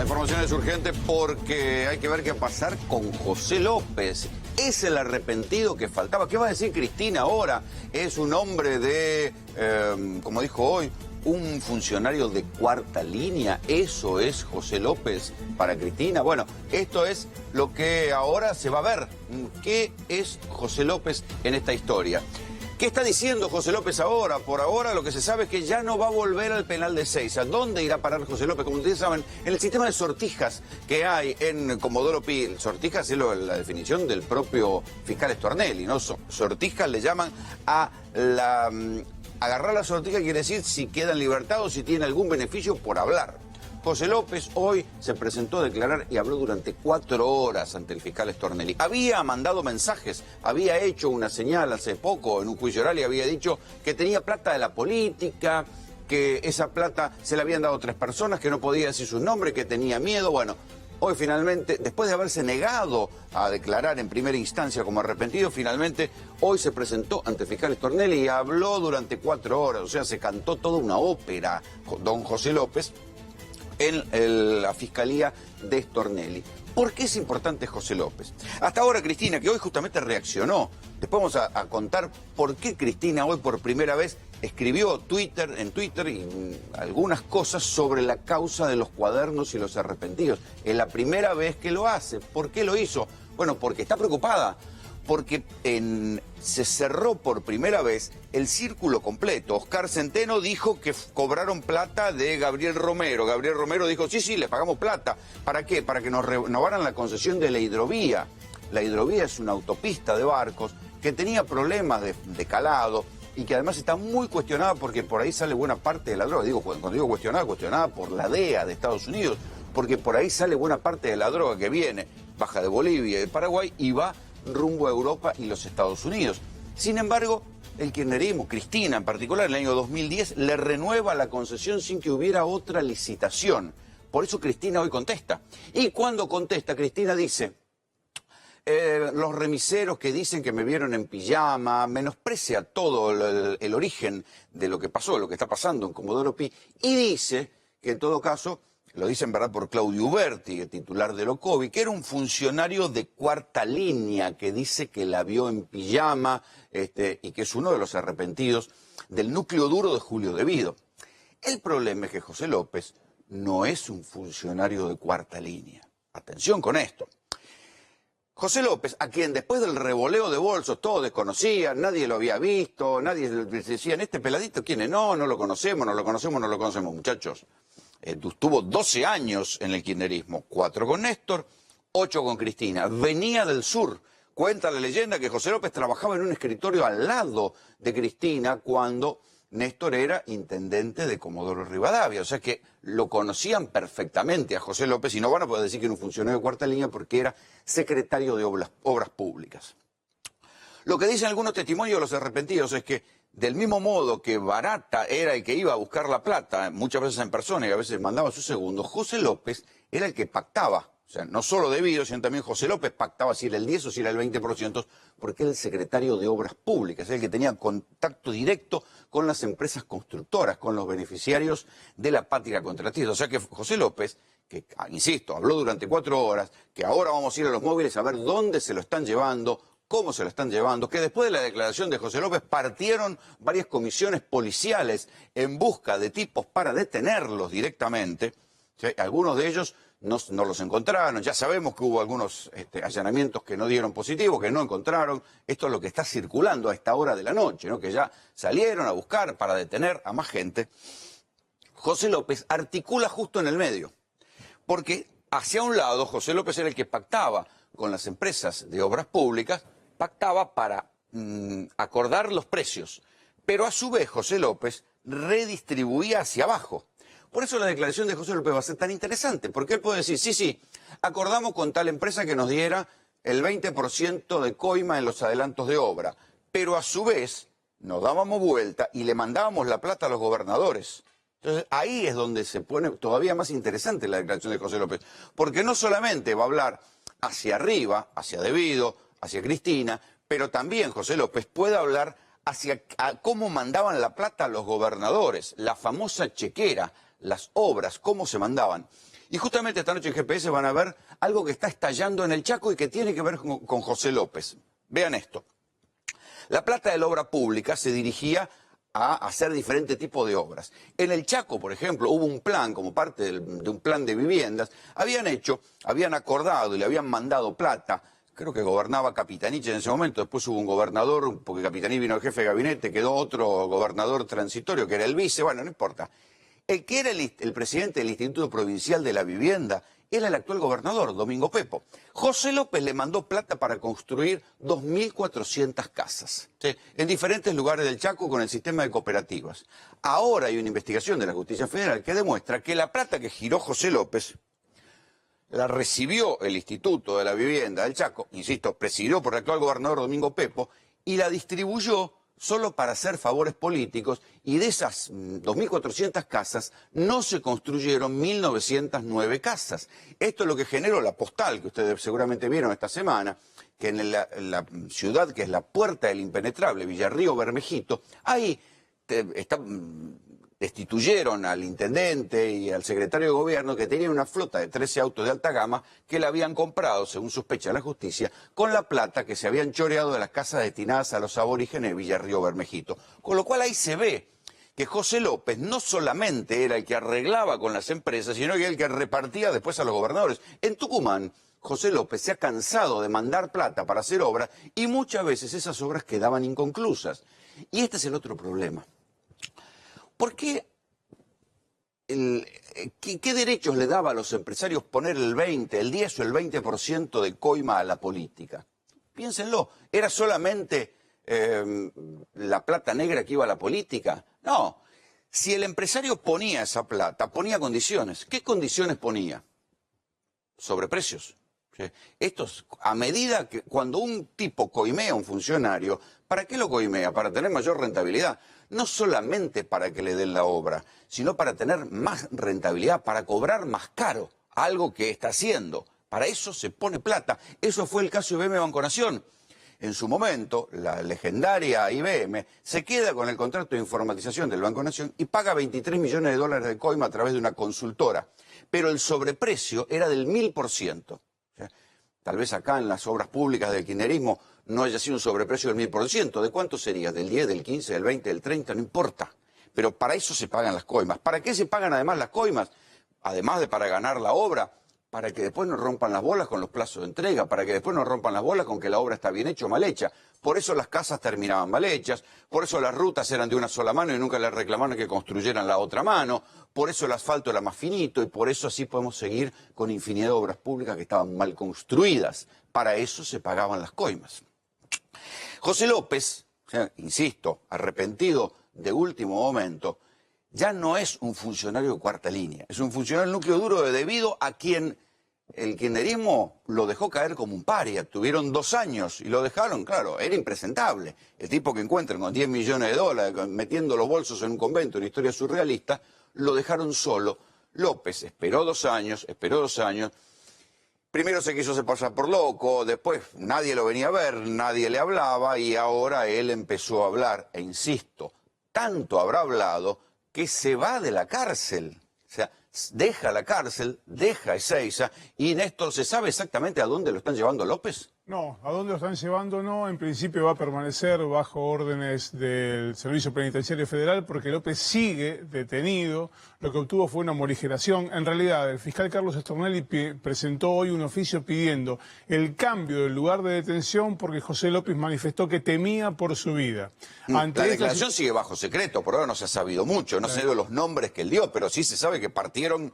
información es urgente porque hay que ver qué va a pasar con José López. Es el arrepentido que faltaba. ¿Qué va a decir Cristina ahora? Es un hombre de, como dijo hoy, un funcionario de cuarta línea. ¿Eso es José López para Cristina? Bueno, esto es lo que ahora se va a ver. ¿Qué es José López en esta historia? ¿Qué está diciendo José López ahora? Por ahora lo que se sabe es que ya no va a volver al penal de Seiza. ¿Dónde irá a parar José López? Como ustedes saben, en el sistema de sortijas que hay en Comodoro Pi. Sortijas es la definición del propio fiscal Stornelli, ¿no? Sortijas le llaman a la... agarrar la sortija quiere decir si queda en libertad o si tiene algún beneficio por hablar. José López hoy se presentó a declarar y habló durante 4 horas ante el fiscal Stornelli. Había mandado mensajes, había hecho una señal hace poco en un juicio oral y había dicho que tenía plata de la política, que esa plata se la habían dado 3 personas, que no podía decir su nombre, que tenía miedo. Bueno, hoy finalmente, después de haberse negado a declarar en primera instancia como arrepentido, finalmente hoy se presentó ante el fiscal Stornelli y habló durante 4 horas. O sea, se cantó toda una ópera, don José López, en la Fiscalía de Stornelli. ¿Por qué es importante José López? Hasta ahora Cristina, que hoy justamente reaccionó, después vamos a contar por qué Cristina hoy por primera vez escribió en Twitter y algunas cosas sobre la causa de los cuadernos y los arrepentidos. Es la primera vez que lo hace. ¿Por qué lo hizo? Bueno, porque está preocupada. Porque se cerró por primera vez el círculo completo. Oscar Centeno dijo que cobraron plata de Gabriel Romero. Gabriel Romero dijo, sí, le pagamos plata. ¿Para qué? Para que nos renovaran la concesión de la hidrovía. La hidrovía es una autopista de barcos que tenía problemas de calado y que además está muy cuestionada porque por ahí sale buena parte de la droga. Cuando digo cuestionada por la DEA de Estados Unidos, porque por ahí sale buena parte de la droga que viene, baja de Bolivia y de Paraguay y va rumbo a Europa y los Estados Unidos. Sin embargo, el kirchnerismo, Cristina en particular, en el año 2010, le renueva la concesión sin que hubiera otra licitación. Por eso Cristina hoy contesta. Y cuando contesta, Cristina dice, los remiseros que dicen que me vieron en pijama, menosprecia todo el origen de lo que pasó, lo que está pasando en Comodoro Pi, y dice que en todo caso, lo dice en verdad por Claudio Uberti, el titular de Locovi, que era un funcionario de cuarta línea que dice que la vio en pijama y que es uno de los arrepentidos del núcleo duro de Julio De Vido. El problema es que José López no es un funcionario de cuarta línea. Atención con esto. José López, a quien después del revoleo de bolsos todos desconocían, nadie lo había visto, nadie decían, este peladito, ¿quién es? No lo conocemos, muchachos. Tuvo 12 años en el kirchnerismo, 4 con Néstor, 8 con Cristina. Venía del sur. Cuenta la leyenda que José López trabajaba en un escritorio al lado de Cristina cuando Néstor era intendente de Comodoro Rivadavia. O sea que lo conocían perfectamente a José López y no van a poder decir que era un funcionario de cuarta línea porque era secretario de obras públicas. Lo que dicen algunos testimonios de los arrepentidos es que del mismo modo que Barata era el que iba a buscar la plata, muchas veces en persona y a veces mandaba a sus segundos, José López era el que pactaba. O sea, no solo De Vido, sino también José López pactaba si era el 10 o si era el 20%, porque era el secretario de Obras Públicas, el que tenía contacto directo con las empresas constructoras, con los beneficiarios de la patria contratista. O sea que José López, que, insisto, habló durante 4 horas, que ahora vamos a ir a los móviles a ver dónde se lo están llevando, cómo se lo están llevando, que después de la declaración de José López partieron varias comisiones policiales en busca de tipos para detenerlos directamente. ¿Sí? Algunos de ellos no los encontraron, ya sabemos que hubo algunos allanamientos que no dieron positivo, que no encontraron. Esto es lo que está circulando a esta hora de la noche, ¿no? Que ya salieron a buscar para detener a más gente. José López articula justo en el medio, porque hacia un lado José López era el que pactaba con las empresas de obras públicas, pactaba para acordar los precios, pero a su vez José López redistribuía hacia abajo. Por eso la declaración de José López va a ser tan interesante, porque él puede decir, sí, acordamos con tal empresa que nos diera el 20% de coima en los adelantos de obra, pero a su vez nos dábamos vuelta y le mandábamos la plata a los gobernadores. Entonces ahí es donde se pone todavía más interesante la declaración de José López, porque no solamente va a hablar hacia arriba, hacia De Vido, hacia Cristina, pero también José López puede hablar hacia cómo mandaban la plata a los gobernadores, la famosa chequera, las obras, cómo se mandaban. Y justamente esta noche en GPS van a ver algo que está estallando en el Chaco y que tiene que ver con José López. Vean esto. La plata de la obra pública se dirigía a hacer diferentes tipos de obras. En el Chaco, por ejemplo, hubo un plan, como parte de un plan de viviendas, habían acordado y le habían mandado plata. Creo que gobernaba Capitanich en ese momento, después hubo un gobernador, porque Capitanich vino el jefe de gabinete, quedó otro gobernador transitorio, que era el vice, bueno, no importa. El que era el presidente del Instituto Provincial de la Vivienda era el actual gobernador, Domingo Pepo. José López le mandó plata para construir 2.400 casas, ¿sí?, en diferentes lugares del Chaco con el sistema de cooperativas. Ahora hay una investigación de la Justicia Federal que demuestra que la plata que giró José López la recibió el Instituto de la Vivienda del Chaco, insisto, presidido por el actual gobernador Domingo Pepo, y la distribuyó solo para hacer favores políticos, y de esas 2.400 casas no se construyeron 1.909 casas. Esto es lo que generó la postal, que ustedes seguramente vieron esta semana, que en la ciudad que es la puerta del impenetrable, Villarrío Bermejito, ahí destituyeron al intendente y al secretario de gobierno, que tenían una flota de 13 autos de alta gama que la habían comprado, según sospecha la justicia, con la plata que se habían choreado de las casas destinadas a los aborígenes de Villarrío Bermejito. Con lo cual ahí se ve que José López no solamente era el que arreglaba con las empresas, sino que era el que repartía después a los gobernadores. En Tucumán, José López se ha cansado de mandar plata para hacer obras y muchas veces esas obras quedaban inconclusas. Y este es el otro problema. ¿Por qué? ¿Qué derechos le daba a los empresarios poner el 20, el 10 o el 20% de coima a la política? Piénsenlo, ¿era solamente la plata negra que iba a la política? No, si el empresario ponía esa plata, ponía condiciones. ¿Qué condiciones ponía? Sobreprecios. ¿Sí? Estos, a medida que cuando un tipo coimea a un funcionario, ¿para qué lo coimea? Para tener mayor rentabilidad. No solamente para que le den la obra, sino para tener más rentabilidad, para cobrar más caro algo que está haciendo. Para eso se pone plata. Eso fue el caso de IBM Banco Nación. En su momento, la legendaria IBM se queda con el contrato de informatización del Banco Nación y paga 23 millones de dólares de coima a través de una consultora. Pero el sobreprecio era del 1000%. Tal vez acá en las obras públicas del kirchnerismo no haya sido un sobreprecio del 1000%. ¿De cuánto sería? ¿Del 10, del 15, del 20, del 30? No importa. Pero para eso se pagan las coimas. ¿Para qué se pagan además las coimas? Además de para ganar la obra, para que después no rompan las bolas con los plazos de entrega, para que después no rompan las bolas con que la obra está bien hecha o mal hecha. Por eso las casas terminaban mal hechas, por eso las rutas eran de una sola mano y nunca le reclamaron que construyeran la otra mano, por eso el asfalto era más finito y por eso así podemos seguir con infinidad de obras públicas que estaban mal construidas. Para eso se pagaban las coimas. José López, insisto, arrepentido de último momento, ya no es un funcionario de cuarta línea, es un funcionario del núcleo duro debido a quien el kirchnerismo lo dejó caer como un paria. Tuvieron 2 años y lo dejaron, claro, era impresentable. El tipo que encuentran con 10 millones de dólares, metiendo los bolsos en un convento, una historia surrealista, lo dejaron solo. López esperó 2 años, primero se quiso hacer pasar por loco, después nadie lo venía a ver, nadie le hablaba y ahora él empezó a hablar. E insisto, tanto habrá hablado que se va de la cárcel. O sea, deja la cárcel, deja Ezeiza, y Néstor, ¿se sabe exactamente a dónde lo están llevando a López? No, a dónde lo están llevando no, en principio va a permanecer bajo órdenes del Servicio Penitenciario Federal porque López sigue detenido. Lo que obtuvo fue una morigeración. En realidad, el fiscal Carlos Stornelli presentó hoy un oficio pidiendo el cambio del lugar de detención porque José López manifestó que temía por su vida. La declaración sigue bajo secreto, por ahora no se ha sabido mucho, no se dio los nombres que él dio, pero sí se sabe que partieron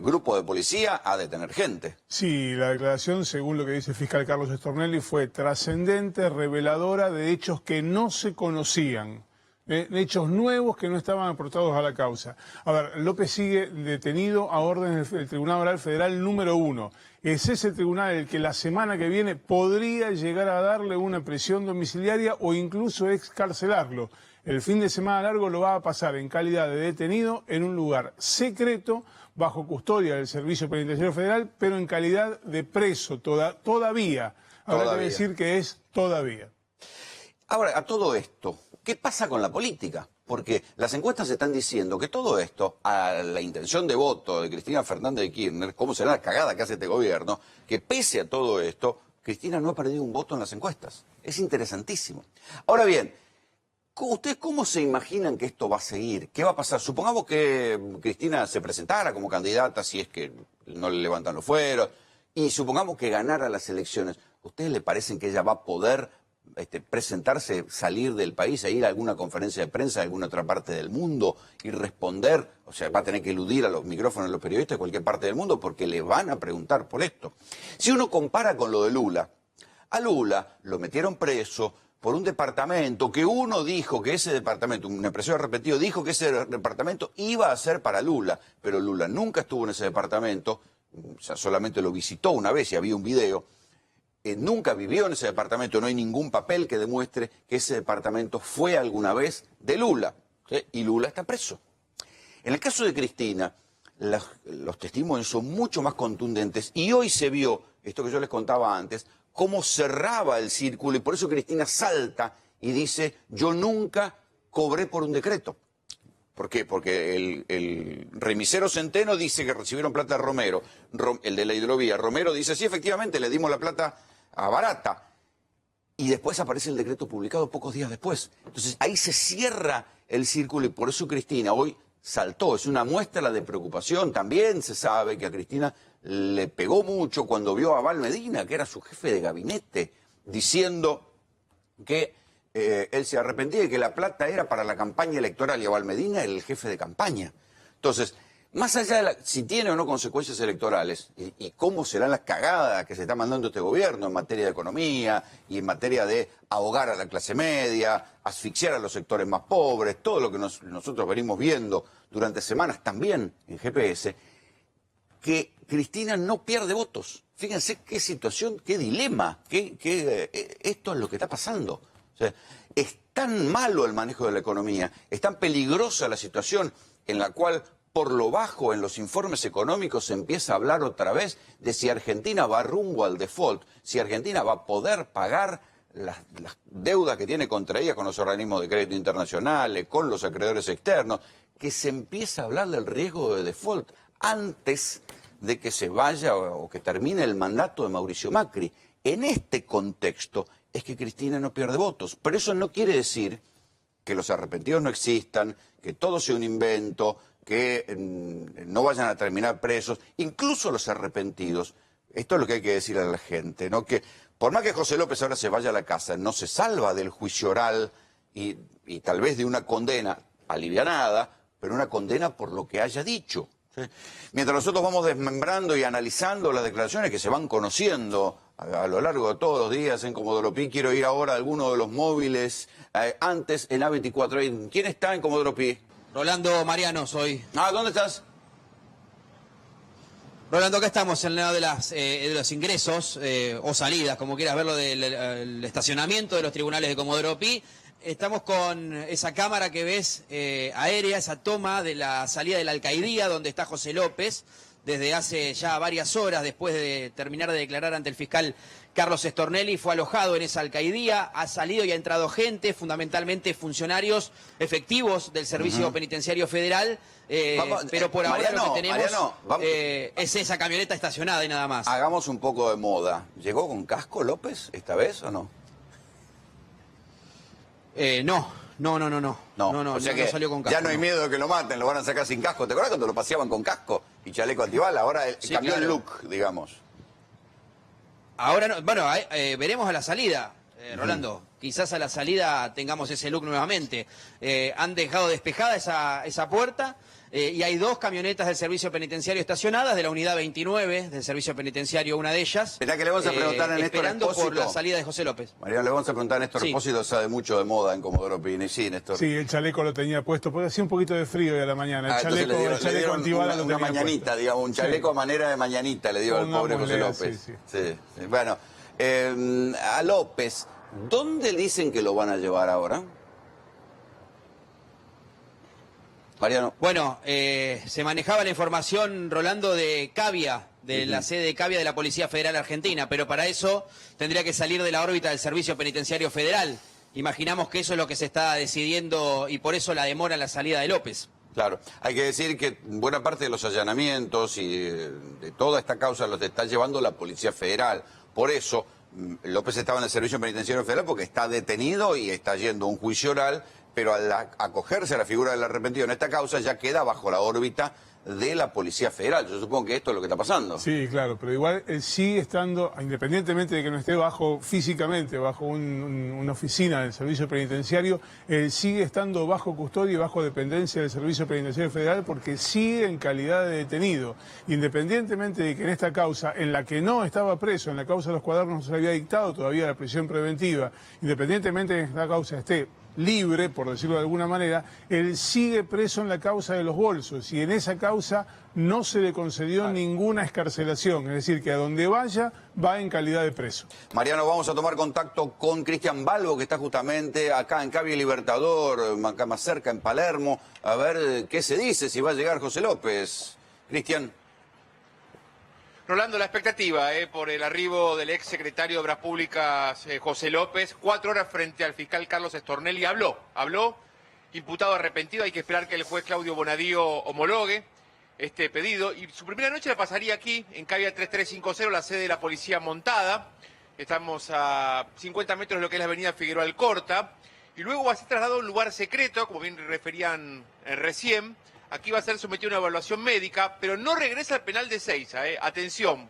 grupo de policía a detener gente. Sí, la declaración, según lo que dice el fiscal Carlos Stornelli, fue trascendente, reveladora de hechos que no se conocían, de hechos nuevos que no estaban aportados a la causa. A ver, López sigue detenido a órdenes del Tribunal Oral Federal número 1. Es ese tribunal el que la semana que viene podría llegar a darle una prisión domiciliaria o incluso excarcelarlo. El fin de semana largo lo va a pasar en calidad de detenido en un lugar secreto, bajo custodia del Servicio Penitenciario Federal, pero en calidad de preso todavía. Habrá que decir que es todavía. Ahora, a todo esto, ¿qué pasa con la política? Porque las encuestas están diciendo que todo esto, a la intención de voto de Cristina Fernández de Kirchner, cómo será la cagada que hace este gobierno, que pese a todo esto, Cristina no ha perdido un voto en las encuestas. Es interesantísimo. Ahora bien, ¿ustedes cómo se imaginan que esto va a seguir? ¿Qué va a pasar? Supongamos que Cristina se presentara como candidata, si es que no le levantan los fueros, y supongamos que ganara las elecciones. ¿Ustedes le parecen que ella va a poder presentarse, salir del país, e ir a alguna conferencia de prensa de alguna otra parte del mundo y responder? O sea, va a tener que eludir a los micrófonos de los periodistas de cualquier parte del mundo porque le van a preguntar por esto. Si uno compara con lo de Lula, a Lula lo metieron preso por un departamento que uno dijo que ese departamento, un empresario arrepentido, dijo que ese departamento iba a ser para Lula, pero Lula nunca estuvo en ese departamento, o sea, solamente lo visitó una vez y había un video. Nunca vivió en ese departamento, no hay ningún papel que demuestre que ese departamento fue alguna vez de Lula, ¿sí? Y Lula está preso. En el caso de Cristina, los testimonios son mucho más contundentes y hoy se vio, esto que yo les contaba antes, cómo cerraba el círculo y por eso Cristina salta y dice, yo nunca cobré por un decreto. ¿Por qué? Porque el remisero Centeno dice que recibieron plata de Romero, el de la hidrovía. Romero dice, sí, efectivamente, le dimos la plata a Barata. Y después aparece el decreto publicado pocos días después. Entonces ahí se cierra el círculo y por eso Cristina hoy saltó. Es una muestra de preocupación. También se sabe que a Cristina le pegó mucho cuando vio a Val Medina, que era su jefe de gabinete, diciendo que él se arrepentía y que la plata era para la campaña electoral y a Val Medina era el jefe de campaña. Entonces, más allá de si tiene o no consecuencias electorales y cómo será la cagada que se está mandando este gobierno en materia de economía y en materia de ahogar a la clase media, asfixiar a los sectores más pobres, todo lo que nosotros venimos viendo durante semanas también en GPS, que Cristina no pierde votos. Fíjense qué situación, qué dilema, esto es lo que está pasando. O sea, es tan malo el manejo de la economía, es tan peligrosa la situación en la cual por lo bajo en los informes económicos se empieza a hablar otra vez de si Argentina va rumbo al default, si Argentina va a poder pagar las deudas que tiene contraídas con los organismos de crédito internacionales, con los acreedores externos, que se empieza a hablar del riesgo de default antes de que se vaya o que termine el mandato de Mauricio Macri. En este contexto es que Cristina no pierde votos, pero eso no quiere decir que los arrepentidos no existan, que todo sea un invento, que no vayan a terminar presos, incluso los arrepentidos. Esto es lo que hay que decir a la gente, ¿no? Que por más que José López ahora se vaya a la casa, no se salva del juicio oral y tal vez de una condena alivianada, pero una condena por lo que haya dicho, ¿sí? Mientras nosotros vamos desmembrando y analizando las declaraciones que se van conociendo a lo largo de todos los días en Comodoro Pi, quiero ir ahora a alguno de los móviles, antes en A24. ¿Quién está en Comodoro Pi? Rolando Mariano soy. Ah, ¿dónde estás? Rolando, acá estamos en el lado de los ingresos o salidas, como quieras verlo, del estacionamiento de los tribunales de Comodoro Pi. Estamos con esa cámara que ves aérea, esa toma de la salida de la alcaidía donde está José López, desde hace ya varias horas después de terminar de declarar ante el fiscal Carlos Stornelli. Fue alojado en esa alcaidía, ha salido y ha entrado gente, fundamentalmente funcionarios efectivos del Servicio Penitenciario Federal, pero por ahora lo que tenemos es esa camioneta estacionada y nada más. Hagamos un poco de moda. ¿Llegó con casco López esta vez o no? No, O sea que no salió con casco. Ya no hay miedo de que lo maten, lo van a sacar sin casco. ¿Te acuerdas cuando lo paseaban con casco y chaleco antibala? Ahora Sí, cambió claro. el look, digamos. Ahora no, bueno, veremos a la salida, Rolando. Quizás a la salida tengamos ese look nuevamente. Han dejado despejada esa puerta y hay dos camionetas del servicio penitenciario estacionadas, de la unidad 29 del servicio penitenciario, una de ellas. Esperá que le vamos a preguntar a Néstor esperando Expósito. por la salida de José López. Mariano, le vamos a preguntar a Néstor Sí. Expósito, sabe mucho de moda en Comodoro Pi. Sí, Néstor. Sí, el chaleco lo tenía puesto, porque hacía un poquito de frío hoy a la mañana. El Entonces chaleco, le dieron antibala lo una tenía mañanita, puesto. digamos, un chaleco Sí. a manera de mañanita le dio al pobre José Pongámosle López. así, Sí. Bueno, a López, ¿dónde dicen que lo van a llevar ahora? Mariano. Bueno, se manejaba la información, Rolando, de Cavia, de la sede de Cavia de la Policía Federal Argentina, pero para eso tendría que salir de la órbita del Servicio Penitenciario Federal. Imaginamos que eso es lo que se está decidiendo y por eso la demora en la salida de López. Claro, hay que decir que buena parte de los allanamientos y de toda esta causa los está llevando la Policía Federal. Por eso López estaba en el Servicio Penitenciario Federal porque está detenido y está yendo a un juicio oral, pero al acogerse a la figura del arrepentido en esta causa ya queda bajo la órbita de la Policía Federal. Yo supongo que esto es lo que está pasando. Sí, claro, pero igual él sigue estando, independientemente de que no esté físicamente bajo una oficina del Servicio Penitenciario, él sigue estando bajo custodia y bajo dependencia del Servicio Penitenciario Federal porque sigue en calidad de detenido. Independientemente de que en esta causa, en la que no estaba preso, en la causa de los cuadernos no se le había dictado todavía la prisión preventiva, independientemente de que esta causa esté libre, por decirlo de alguna manera, él sigue preso en la causa de los bolsos y en esa causa no se le concedió ninguna excarcelación, es decir, que a donde vaya va en calidad de preso. Mariano, vamos a tomar contacto con Cristian Balbo, que está justamente acá en Calle Libertador, acá más cerca, en Palermo, a ver qué se dice, si va a llegar José López. Cristian. Rolando, la expectativa por el arribo del ex secretario de Obras Públicas, José López, 4 horas frente al fiscal Carlos Stornelli, habló, imputado arrepentido, hay que esperar que el juez Claudio Bonadío homologue este pedido, y su primera noche la pasaría aquí, en Cavia 3350, la sede de la Policía Montada, estamos a 50 metros de lo que es la avenida Figueroa Alcorta, y luego va a ser trasladado a un lugar secreto, como bien referían recién. Aquí va a ser sometido a una evaluación médica, pero no regresa al penal de Seiza. Atención,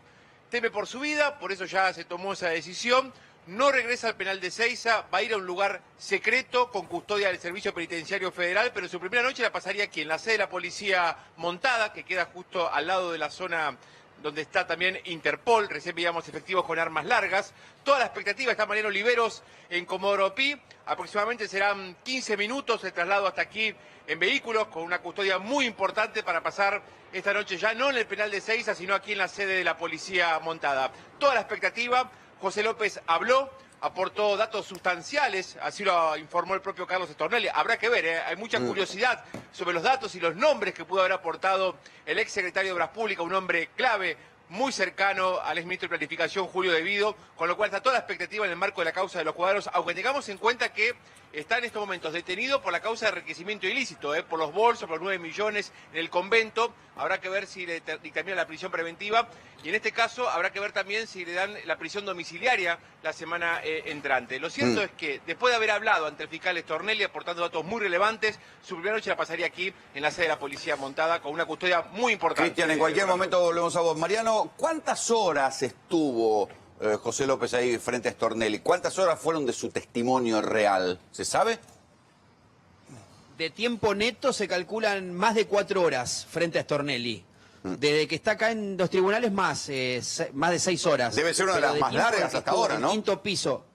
teme por su vida, por eso ya se tomó esa decisión. No regresa al penal de Seiza, va a ir a un lugar secreto con custodia del Servicio Penitenciario Federal, pero su primera noche la pasaría aquí, en la sede de la Policía Montada, que queda justo al lado de la zona donde está también Interpol. Recién veíamos efectivos con armas largas. Toda la expectativa está Mariano Oliveros en Comodoro Pi. Aproximadamente serán 15 minutos el traslado hasta aquí en vehículos, con una custodia muy importante para pasar esta noche ya no en el penal de Seiza, sino aquí en la sede de la Policía Montada. Toda la expectativa, José López habló, aportó datos sustanciales, así lo informó el propio Carlos Stornelli. Habrá que ver, hay mucha curiosidad sobre los datos y los nombres que pudo haber aportado el ex secretario de Obras Públicas, un hombre clave, muy cercano al exministro de Planificación, Julio De Vido, con lo cual está toda la expectativa en el marco de la causa de los cuadros, aunque tengamos en cuenta que está en estos momentos detenido por la causa de enriquecimiento ilícito, por los bolsos, por los 9 millones en el convento. Habrá que ver si le dictamina la prisión preventiva y en este caso habrá que ver también si le dan la prisión domiciliaria la semana entrante. Lo cierto es que después de haber hablado ante el fiscal Stornelli aportando datos muy relevantes, su primera noche la pasaría aquí en la sede de la Policía Montada con una custodia muy importante. Cristian, en cualquier momento volvemos a vos. Mariano, ¿cuántas horas estuvo José López ahí frente a Stornelli? ¿Cuántas horas fueron de su testimonio real? ¿Se sabe? De tiempo neto se calculan más de 4 horas frente a Stornelli. Desde que está acá en los tribunales más de 6 horas. Debe ser una de las más largas hasta ahora, ¿no? En el quinto piso.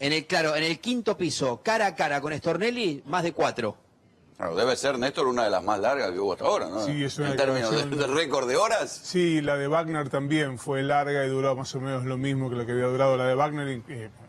En el quinto piso, cara a cara con Stornelli, más de 4. Claro, debe ser, Néstor, una de las más largas que hubo hasta ahora, ¿no? Sí, es una en términos de récord de horas. Sí, la de Wagner también fue larga y duró más o menos lo mismo que lo que había durado la de Wagner.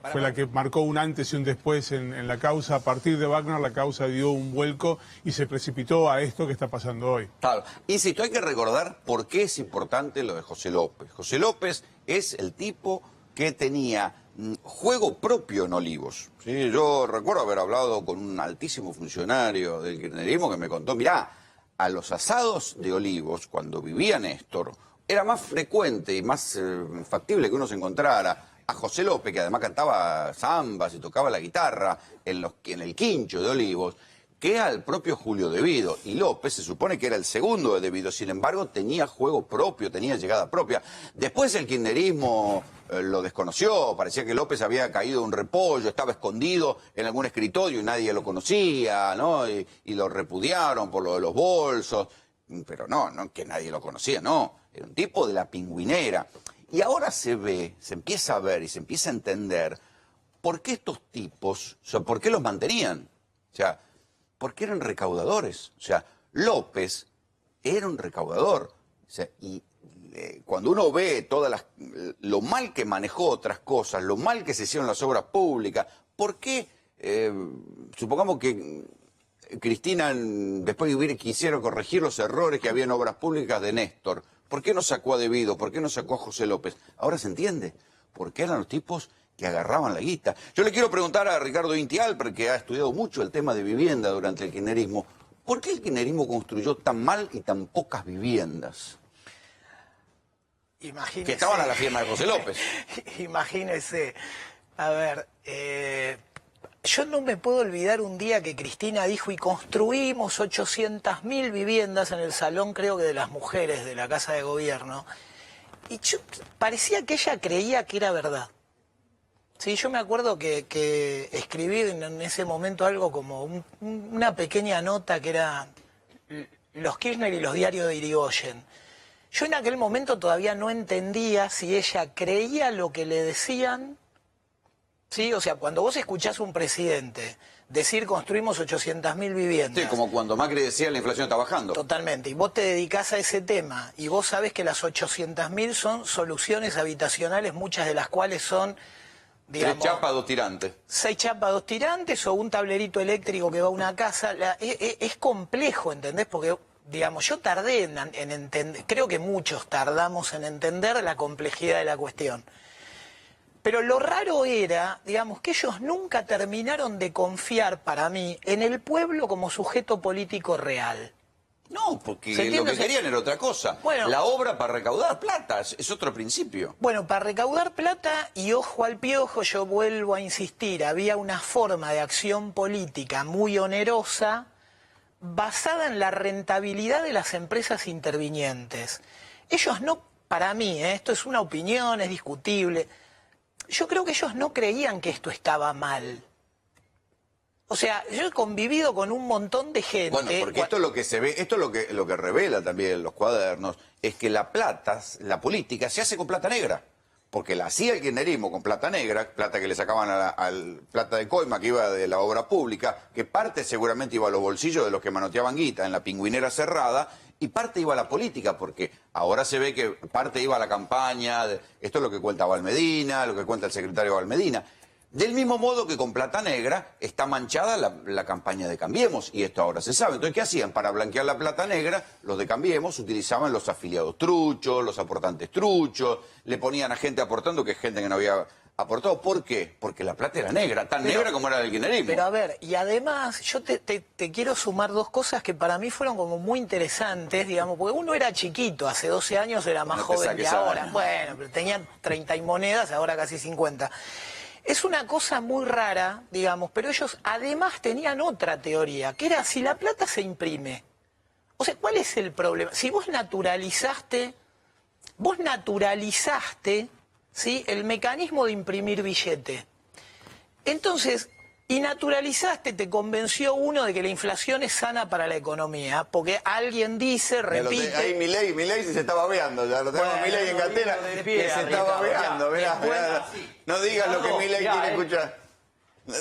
Fue la que marcó un antes y un después en la causa. A partir de Wagner la causa dio un vuelco y se precipitó a esto que está pasando hoy. Claro. Insisto, hay que recordar por qué es importante lo de José López. José López es el tipo que tenía juego propio en Olivos. ¿Sí? Yo recuerdo haber hablado con un altísimo funcionario del kirchnerismo que me contó, mirá, a los asados de Olivos, cuando vivía Néstor, era más frecuente y más factible que uno se encontrara a José López, que además cantaba zambas y tocaba la guitarra en el quincho de Olivos, que al propio Julio De Vido. Y López se supone que era el segundo de De Vido, sin embargo tenía juego propio, tenía llegada propia. Después el kirchnerismo lo desconoció, parecía que López había caído de un repollo, estaba escondido en algún escritorio y nadie lo conocía, ¿no? Y lo repudiaron por lo de los bolsos, pero no que nadie lo conocía, no, era un tipo de la pingüinera. Y ahora se empieza a ver y se empieza a entender por qué estos tipos, o sea, por qué los mantenían, o sea, porque eran recaudadores. O sea, López era un recaudador. O sea, y cuando uno ve lo mal que manejó otras cosas, lo mal que se hicieron las obras públicas, ¿por qué, supongamos que Cristina, después quisieron corregir los errores que había en obras públicas de Néstor, ¿por qué no sacó a De Vido? ¿Por qué no sacó a José López? Ahora se entiende. Porque eran los tipos que agarraban la guita. Yo le quiero preguntar a Ricardo Intial, porque ha estudiado mucho el tema de vivienda durante el kirchnerismo. ¿Por qué el kirchnerismo construyó tan mal y tan pocas viviendas? Imagínese, que estaban a la firma de José López. Imagínese, a ver, yo no me puedo olvidar un día que Cristina dijo y construimos 800.000 viviendas en el salón, creo que de las mujeres de la Casa de Gobierno, y parecía que ella creía que era verdad. Sí, yo me acuerdo que escribí en ese momento algo como una pequeña nota que era los Kirchner y los diarios de Irigoyen. Yo en aquel momento todavía no entendía si ella creía lo que le decían, ¿sí? O sea, cuando vos escuchás a un presidente decir construimos 800.000 viviendas... Sí, como cuando Macri decía la inflación está bajando. Totalmente, y vos te dedicás a ese tema, y vos sabés que las 800.000 son soluciones habitacionales, muchas de las cuales son, digamos... 3 chapas, 2 tirantes. 6 chapas, 2 tirantes, o un tablerito eléctrico que va a una casa. Es complejo, ¿entendés? Porque... digamos, yo tardé en entender, creo que muchos tardamos en entender la complejidad de la cuestión. Pero lo raro era, digamos, que ellos nunca terminaron de confiar, para mí, en el pueblo como sujeto político real. No, porque lo que querían era otra cosa. Bueno, la obra para recaudar plata, es otro principio. Bueno, para recaudar plata, y ojo al piojo, yo vuelvo a insistir, había una forma de acción política muy onerosa, basada en la rentabilidad de las empresas intervinientes. Ellos no, para mí, esto es una opinión, es discutible, yo creo que ellos no creían que esto estaba mal. O sea, yo he convivido con un montón de gente... Bueno, porque esto es lo que se ve, esto es lo que revela también los cuadernos, es que la plata, la política, se hace con plata negra. Porque la hacía el kirchnerismo con plata negra, plata que le sacaban al plata de coima que iba de la obra pública, que parte seguramente iba a los bolsillos de los que manoteaban guita en la pingüinera cerrada, y parte iba a la política, porque ahora se ve que parte iba a la campaña, esto es lo que cuenta Valmedina, lo que cuenta el secretario Valmedina. Del mismo modo que con plata negra está manchada la campaña de Cambiemos, y esto ahora se sabe. Entonces, ¿qué hacían? Para blanquear la plata negra, los de Cambiemos utilizaban los afiliados truchos, los aportantes truchos, le ponían a gente aportando que es gente que no había aportado. ¿Por qué? Porque la plata era negra, tan negra como era el kirchnerismo. Pero a ver, y además yo te quiero sumar 2 cosas que para mí fueron como muy interesantes, digamos, porque uno era chiquito, hace 12 años era más joven que ahora. Bueno, pero tenía 30 y monedas, ahora casi 50. Es una cosa muy rara, digamos, pero ellos además tenían otra teoría, que era si la plata se imprime. O sea, ¿cuál es el problema? Si vos naturalizaste, ¿sí?, el mecanismo de imprimir billete. Entonces, y naturalizaste, te convenció uno de que la inflación es sana para la economía, porque alguien dice, repite... Ahí Milei se está babeando, ya lo tenemos Milei en cartera, que se está babeando, mirá. No digas lo que Milei quiere escuchar.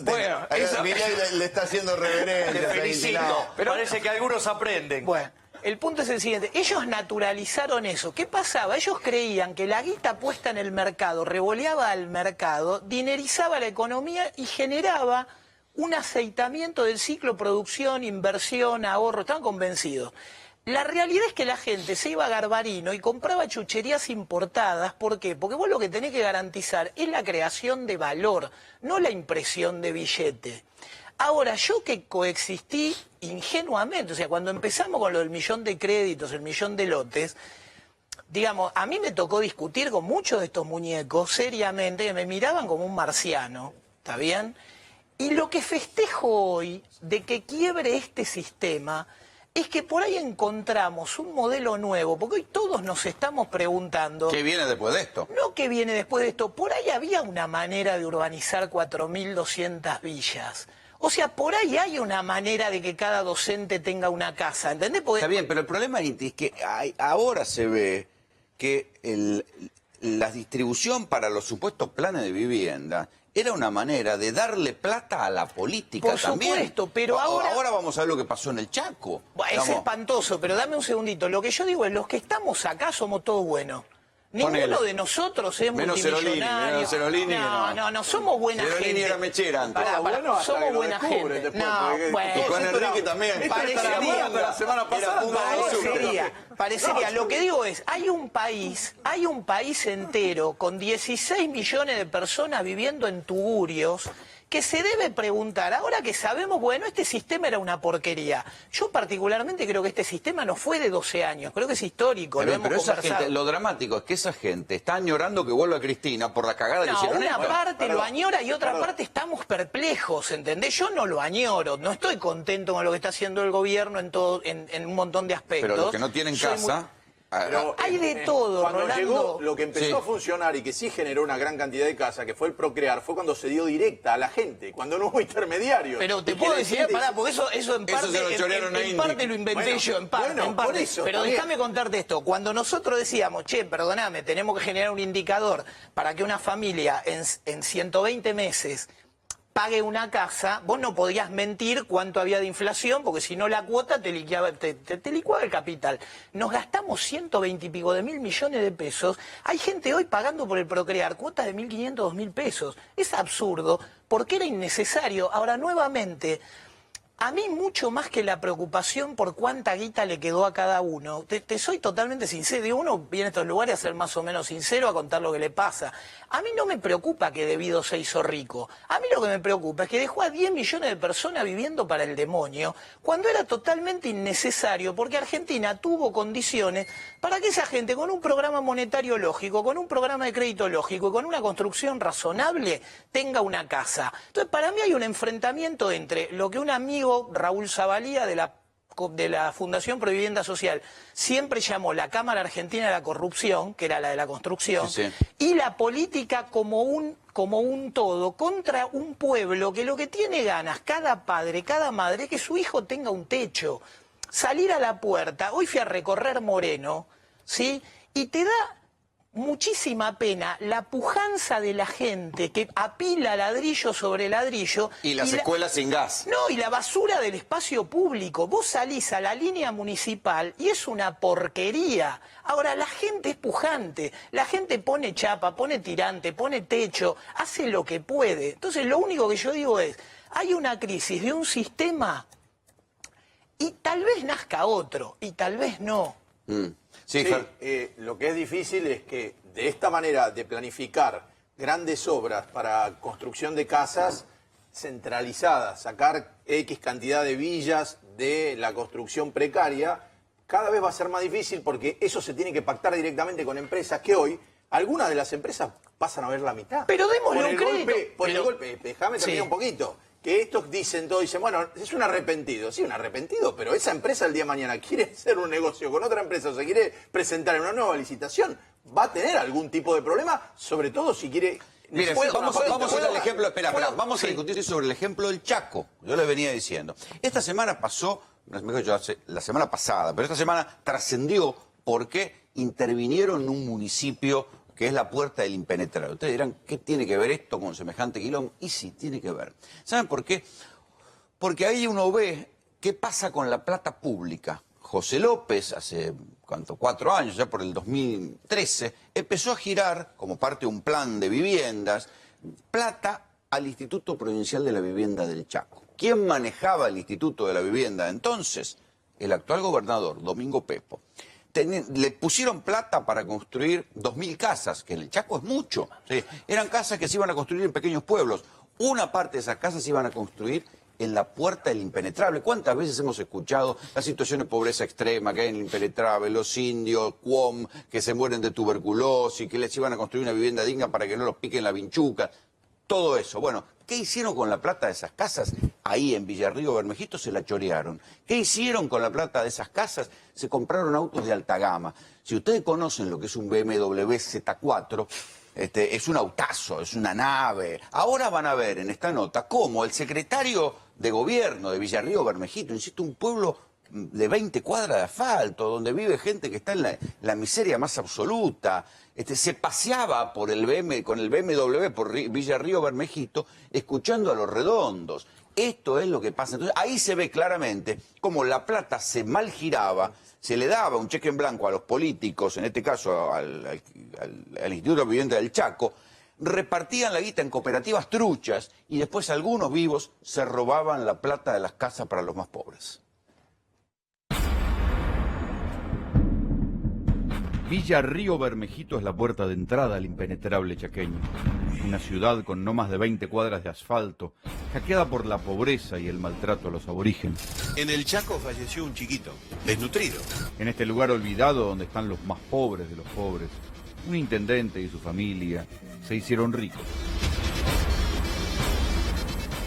Bueno, Milei le está haciendo reverencia. Te felicito, pero parece que algunos aprenden. Bueno, el punto es el siguiente, ellos naturalizaron eso. ¿Qué pasaba? Ellos creían que la guita puesta en el mercado, revoleaba al mercado, dinerizaba la economía y generaba un aceitamiento del ciclo producción, inversión, ahorro. Estaban convencidos. La realidad es que la gente se iba a Garbarino y compraba chucherías importadas. ¿Por qué? Porque vos lo que tenés que garantizar es la creación de valor, no la impresión de billete. Ahora, yo que coexistí ingenuamente, o sea, cuando empezamos con lo del 1.000.000 de créditos, el 1.000.000 de lotes, digamos, a mí me tocó discutir con muchos de estos muñecos seriamente, que me miraban como un marciano, ¿está bien? Y lo que festejo hoy de que quiebre este sistema es que por ahí encontramos un modelo nuevo, porque hoy todos nos estamos preguntando... ¿Qué viene después de esto? No, ¿qué viene después de esto? Por ahí había una manera de urbanizar 4.200 villas. O sea, por ahí hay una manera de que cada docente tenga una casa, ¿entendés? Porque... Está bien, pero el problema es que ahora se ve que la distribución para los supuestos planes de vivienda era una manera de darle plata a la política también. Por supuesto, pero ahora vamos a ver lo que pasó en el Chaco. Es espantoso, pero dame un segundito. Lo que yo digo es, los que estamos acá somos todos buenos. Ninguno de nosotros es Menos multimillonario. menos Cerolini, no, somos buena Cerolini gente. era mechera antes. Pará, Bueno, hasta somos que lo buena descubren gente. después, No, porque- bueno. Y con Enrique también. Parecería, la semana pasada. parecería. Lo que digo es, hay un país entero con 16 millones de personas viviendo en tugurios que se debe preguntar, ahora que sabemos, bueno, este sistema era una porquería. Yo particularmente creo que este sistema no fue de 12 años, creo que es histórico, lo hemos Pero esa conversado. gente, lo dramático es que esa gente está añorando que vuelva Cristina por la cagada que No, hicieron una ellos. parte lo añora y otra parte estamos perplejos, ¿entendés? Yo no lo añoro, no estoy contento con lo que está haciendo el gobierno en un montón de aspectos. Pero los que no tienen Soy casa... muy- Pero, Hay de todo, cuando Rolando. llegó, lo que empezó Sí. a funcionar y que sí generó una gran cantidad de casas, que fue el procrear, fue cuando se dio directa a la gente, cuando no hubo intermediarios. Pero Y te que puedo la decir, gente- pará, porque eso en Eso parte, se lo chorearon a en Indy. parte lo inventé Bueno, yo, en parte. bueno, por eso, Pero está déjame bien. contarte esto. Cuando nosotros decíamos, che, perdoname, tenemos que generar un indicador para que una familia en 120 meses pague una casa, vos no podías mentir cuánto había de inflación, porque si no la cuota te licuaba el capital. Nos gastamos 120 y pico de mil millones de pesos. Hay gente hoy pagando por el procrear cuotas de 1.500, 2.000 pesos. Es absurdo, porque era innecesario. Ahora, nuevamente, a mí mucho más que la preocupación por cuánta guita le quedó a cada uno, te soy totalmente sincero, digo, uno viene a estos lugares a ser más o menos sincero, a contar lo que le pasa. A mí no me preocupa que Debido se hizo rico, a mí lo que me preocupa es que dejó a 10 millones de personas viviendo para el demonio, cuando era totalmente innecesario, porque Argentina tuvo condiciones para que esa gente con un programa monetario lógico, con un programa de crédito lógico y con una construcción razonable tenga una casa. Entonces, para mí hay un enfrentamiento entre lo que un amigo, Raúl Zavalía, de la Fundación Provivienda Social, siempre llamó la Cámara Argentina de la Corrupción, que era la de la construcción, Sí, sí. y la política como un todo contra un pueblo que lo que tiene ganas, cada padre, cada madre, es que su hijo tenga un techo. Salir a la puerta, hoy fui a recorrer Moreno, ¿sí? Y te da muchísima pena la pujanza de la gente que apila ladrillo sobre ladrillo. Y las escuelas sin gas. No, y la basura del espacio público. Vos salís a la línea municipal y es una porquería. Ahora, la gente es pujante. La gente pone chapa, pone tirante, pone techo, hace lo que puede. Entonces, lo único que yo digo es, hay una crisis de un sistema y tal vez nazca otro, y tal vez no. Sí, Sí, Fer. lo que es difícil es que de esta manera de planificar grandes obras para construcción de casas centralizadas, sacar X cantidad de villas de la construcción precaria, cada vez va a ser más difícil porque eso se tiene que pactar directamente con empresas que hoy, algunas de las empresas pasan a ver la mitad. Pero démosle Por un el golpe, crédito. por el Pero- golpe, déjame terminar Sí. un poquito. Que estos dicen todo, dicen, bueno, es un arrepentido. Sí, un arrepentido, pero esa empresa el día de mañana quiere hacer un negocio con otra empresa o se quiere presentar en una nueva licitación, va a tener algún tipo de problema, sobre todo si quiere... Mire, ¿Puedo? vamos a ir al ejemplo, espera, vamos a Sí. discutir sobre el ejemplo del Chaco. Yo le venía diciendo. Esta semana pasó, mejor dicho, la semana pasada, pero esta semana trascendió porque intervinieron en un municipio que es la Puerta del Impenetrable. Ustedes dirán, ¿qué tiene que ver esto con semejante quilombo? Y sí, tiene que ver. ¿Saben por qué? Porque ahí uno ve qué pasa con la plata pública. José López, hace, ¿cuánto? 4 años, ya por el 2013, empezó a girar, como parte de un plan de viviendas, plata al Instituto Provincial de la Vivienda del Chaco. ¿Quién manejaba el Instituto de la Vivienda entonces? El actual gobernador, Domingo Pepo. Le pusieron plata para construir 2.000 casas, que en el Chaco es mucho. ¿Sí? Eran casas que se iban a construir en pequeños pueblos. Una parte de esas casas se iban a construir en la Puerta del Impenetrable. ¿Cuántas veces hemos escuchado la situación de pobreza extrema que hay en el Impenetrable, los indios, Cuom, que se mueren de tuberculosis, que les iban a construir una vivienda digna para que no los piquen la vinchuca? Todo eso. Bueno, ¿qué hicieron con la plata de esas casas? Ahí en Villarrío Bermejito se la chorearon. ¿Qué hicieron con la plata de esas casas? Se compraron autos de alta gama. Si ustedes conocen lo que es un BMW Z4, es un autazo, es una nave. Ahora van a ver en esta nota cómo el secretario de gobierno de Villarrío Bermejito, insisto, un pueblo de 20 cuadras de asfalto, donde vive gente que está en la miseria más absoluta, se paseaba por con el BMW por Villarrío Bermejito, escuchando a Los Redondos. Esto es lo que pasa. Entonces ahí se ve claramente cómo la plata se malgiraba, se le daba un cheque en blanco a los políticos, en este caso al Instituto de Vivienda del Chaco, repartían la guita en cooperativas truchas y después algunos vivos se robaban la plata de las casas para los más pobres. Villa Río Bermejito es la puerta de entrada al impenetrable chaqueño. Una ciudad con no más de 20 cuadras de asfalto, hackeada por la pobreza y el maltrato a los aborígenes. En el Chaco falleció un chiquito, desnutrido. En este lugar olvidado donde están los más pobres de los pobres, un intendente y su familia se hicieron ricos.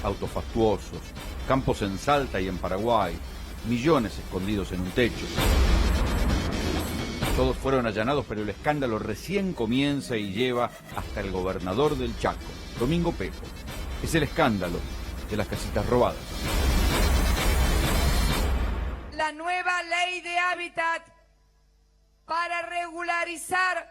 Autos fastuosos, campos en Salta y en Paraguay, millones escondidos en un techo. Todos fueron allanados, pero el escándalo recién comienza y lleva hasta el gobernador del Chaco, Domingo Pepo. Es el escándalo de las casitas robadas. La nueva ley de hábitat para regularizar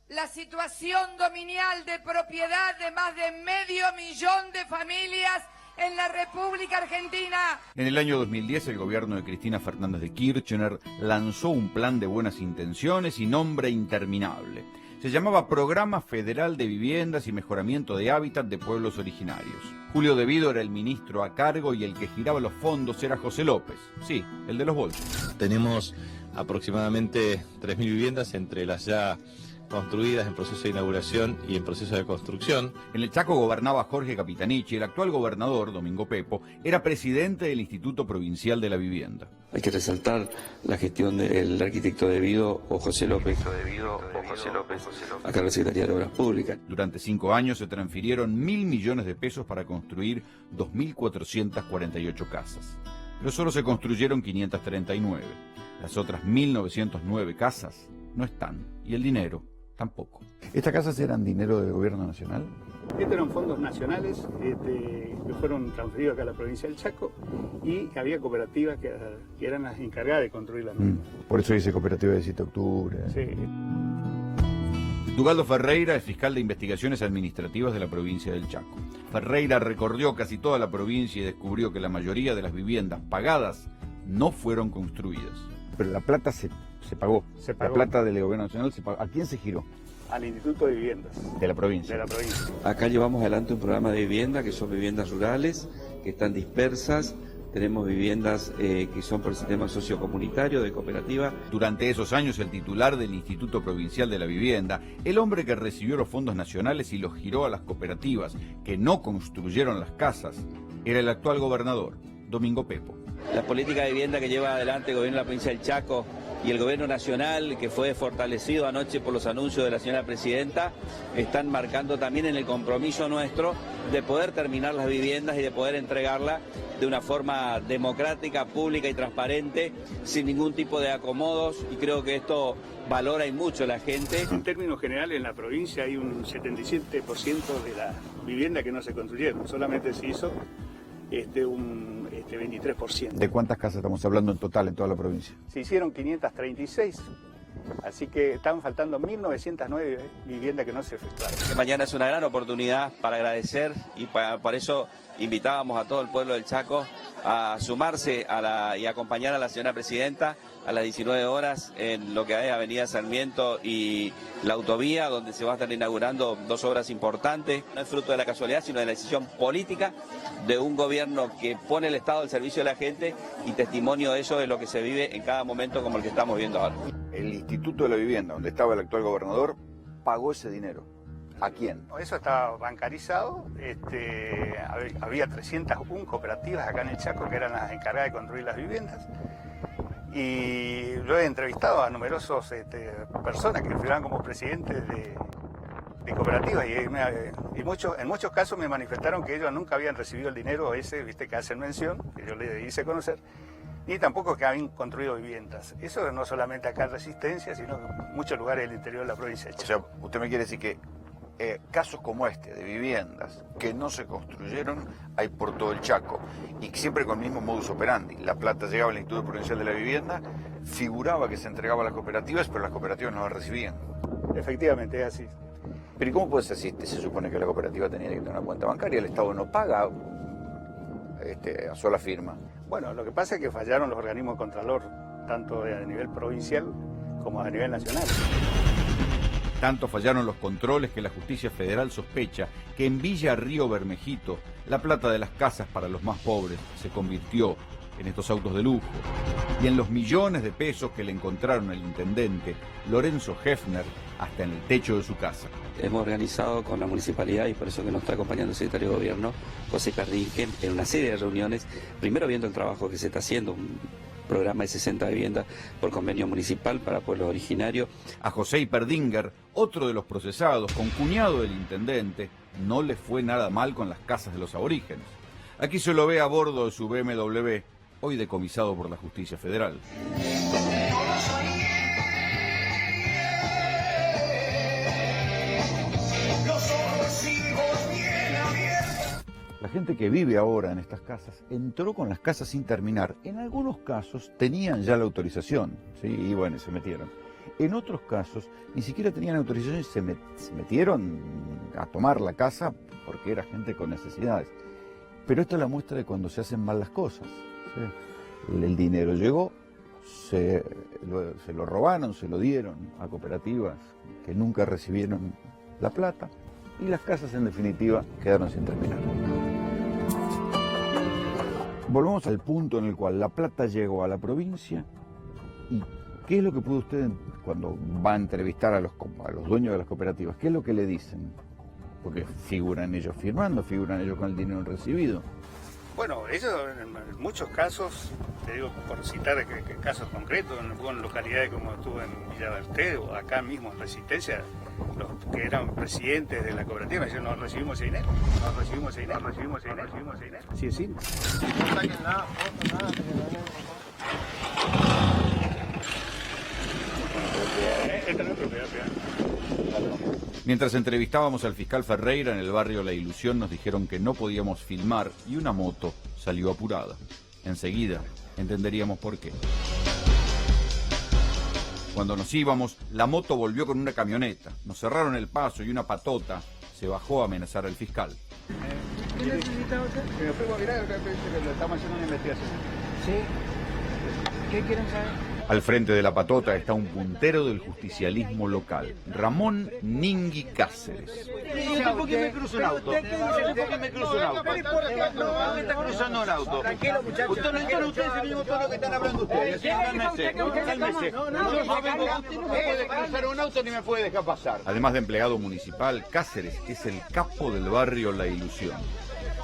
la situación dominial de propiedad de más de 500.000 de familias en la República Argentina. En el año 2010, el gobierno de Cristina Fernández de Kirchner lanzó un plan de buenas intenciones y nombre interminable. Se llamaba Programa Federal de Viviendas y Mejoramiento de Hábitat de Pueblos Originarios. Julio De Vido era el ministro a cargo y el que giraba los fondos era José López. Sí, el de los bolsos. Tenemos aproximadamente 3.000 viviendas entre las ya construidas en proceso de inauguración y en proceso de construcción. En el Chaco gobernaba Jorge Capitanichi y el actual gobernador, Domingo Pepo, era presidente del Instituto Provincial de la Vivienda. Hay que resaltar la gestión del arquitecto De Vido o José López, acá en la Secretaría de Obras Públicas. Durante 5 años se transfirieron 1.000 millones de pesos para construir 2.448 casas. Pero solo se construyeron 539. Las otras 1.909 casas no están, y el dinero tampoco. ¿Estas casas eran dinero del gobierno nacional? Estos eran fondos nacionales que fueron transferidos acá a la provincia del Chaco y había cooperativas que eran las encargadas de construir las mismas. Por eso dice cooperativa de 7 de octubre. Sí. Dugaldo Ferreira es fiscal de investigaciones administrativas de la provincia del Chaco. Ferreira recorrió casi toda la provincia y descubrió que la mayoría de las viviendas pagadas no fueron construidas. Pero la plata se pagó. Se pagó. La plata del gobierno nacional se pagó. ¿A quién se giró? Al Instituto de Viviendas. De la provincia. De la provincia. Acá llevamos adelante un programa de vivienda que son viviendas rurales, que están dispersas. Tenemos viviendas que son por el sistema sociocomunitario de cooperativa. Durante esos años, el titular del Instituto Provincial de la Vivienda, el hombre que recibió los fondos nacionales y los giró a las cooperativas que no construyeron las casas, era el actual gobernador, Domingo Pepo. La política de vivienda que lleva adelante el gobierno de la provincia del Chaco y el gobierno nacional, que fue fortalecido anoche por los anuncios de la señora presidenta, están marcando también en el compromiso nuestro de poder terminar las viviendas y de poder entregarlas de una forma democrática, pública y transparente, sin ningún tipo de acomodos, y creo que esto valora y mucho la gente. En términos generales, en la provincia hay un 77% de las viviendas que no se construyeron, solamente se hizo un 23%. ¿De cuántas casas estamos hablando en total en toda la provincia? Se hicieron 536, así que están faltando 1.909 viviendas que no se efectuaron. Mañana es una gran oportunidad para agradecer y por eso invitábamos a todo el pueblo del Chaco a sumarse y acompañar a la señora presidenta a las 19 horas en lo que es Avenida Sarmiento y la autovía, donde se va a estar inaugurando 2 obras importantes. No es fruto de la casualidad, sino de la decisión política de un gobierno que pone el Estado al servicio de la gente, y testimonio de eso es lo que se vive en cada momento como el que estamos viendo ahora. El Instituto de la Vivienda, donde estaba el actual gobernador, pagó ese dinero. ¿A quién? Eso está bancarizado. Había 301 cooperativas acá en el Chaco que eran las encargadas de construir las viviendas. Y yo he entrevistado a numerosos personas que figuran como presidentes de cooperativas y en muchos casos me manifestaron que ellos nunca habían recibido el dinero ese, que hacen mención, que yo les hice conocer, ni tampoco que habían construido viviendas. Eso no solamente acá en Resistencia, sino en muchos lugares del interior de la provincia de Chaco. O sea, usted me quiere decir que casos como este, de viviendas que no se construyeron, hay por todo el Chaco, y siempre con el mismo modus operandi. La plata llegaba al Instituto Provincial de la Vivienda, figuraba que se entregaba a las cooperativas, pero las cooperativas no la recibían. Efectivamente, es así. Pero ¿y cómo puede ser si se supone que la cooperativa tenía que tener una cuenta bancaria? El Estado no paga a sola firma? Bueno, lo que pasa es que fallaron los organismos de contralor, tanto a nivel provincial como a nivel nacional. Tanto fallaron los controles que la justicia federal sospecha que en Villa Río Bermejito la plata de las casas para los más pobres se convirtió en estos autos de lujo y en los millones de pesos que le encontraron al intendente Lorenzo Hefner hasta en el techo de su casa. Hemos organizado con la municipalidad, y por eso que nos está acompañando el secretario de Gobierno, José Perdingen, en una serie de reuniones, primero viendo el trabajo que se está haciendo, un programa de 60 viviendas por convenio municipal para pueblos originarios. A José Perdinger, otro de los procesados, concuñado del intendente, no le fue nada mal con las casas de los aborígenes. Aquí se lo ve a bordo de su BMW, hoy decomisado por la justicia federal. La gente que vive ahora en estas casas entró con las casas sin terminar. En algunos casos tenían ya la autorización, ¿sí? Y bueno, se metieron. En otros casos ni siquiera tenían autorización y se metieron a tomar la casa porque era gente con necesidades. Pero esto es la muestra de cuando se hacen mal las cosas, ¿sí? El dinero llegó, se lo robaron, se lo dieron a cooperativas que nunca recibieron la plata y las casas en definitiva quedaron sin terminar. Volvemos al punto en el cual la plata llegó a la provincia y ¿qué es lo que puede usted cuando va a entrevistar a los dueños de las cooperativas? ¿Qué es lo que le dicen? Porque figuran ellos firmando, figuran ellos con el dinero recibido. Bueno, ellos en muchos casos, te digo por citar casos concretos, en localidades como estuve en Villa Berté o acá mismo en Resistencia, los que eran presidentes de la cooperativa, ellos no recibimos ese dinero, no recibimos ese dinero, recibimos ese dinero, recibimos ese dinero. Sí, sí. No saquen nada, foto, nada. Mientras entrevistábamos al fiscal Ferreira en el barrio La Ilusión, nos dijeron que no podíamos filmar y una moto salió apurada. Enseguida entenderíamos por qué. Cuando nos íbamos, la moto volvió con una camioneta. Nos cerraron el paso y una patota se bajó a amenazar al fiscal. ¿Qué necesita usted? Me fui a mirar, estamos haciendo una investigación. ¿Sí? ¿Qué quieren saber? Al frente de la patota está un puntero del justicialismo local, Ramón Ningui Cáceres. ¿Por qué me cruza un auto? ¿Por qué me cruza un auto? ¿Por qué está cruzando un auto? Tranquilo, muchachos. Usted es el mismo tono que están hablando ustedes. Cálmese. Usted no me puede cruzar un auto ni me puede dejar pasar. Además de empleado municipal, Cáceres es el capo del barrio La Ilusión.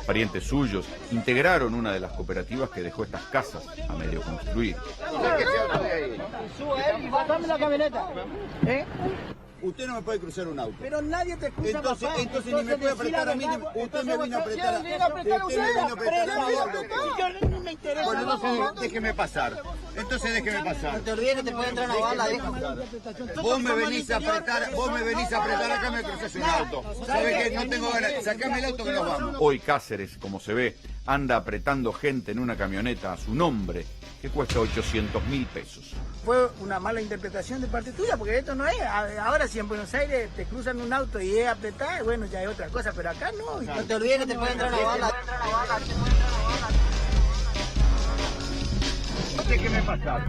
Parientes suyos integraron una de las cooperativas que dejó estas casas a medio construir. Suba él y bájame la camioneta. Usted no me puede cruzar un auto. Pero nadie te cruza, entonces, papá. Entonces ni me puede apretar a mí, usted me vino a apretar a mí. Yo no me interesa. Bueno, entonces déjeme pasar. No te olvides que te puede entrar una bala, Vos me venís a apretar acá, me cruzás un auto. ¿Sabés qué? No tengo ganas. Sacame el auto que nos vamos. Hoy Cáceres, como se ve, anda apretando gente en una camioneta a su nombre que cuesta 800.000 pesos. Fue una mala interpretación de parte tuya, porque esto no es. Ahora si en Buenos Aires te cruzan un auto y es apretar, bueno, ya es otra cosa, pero acá no. No te olvides que te puede entrar una bala. Déjeme pasar.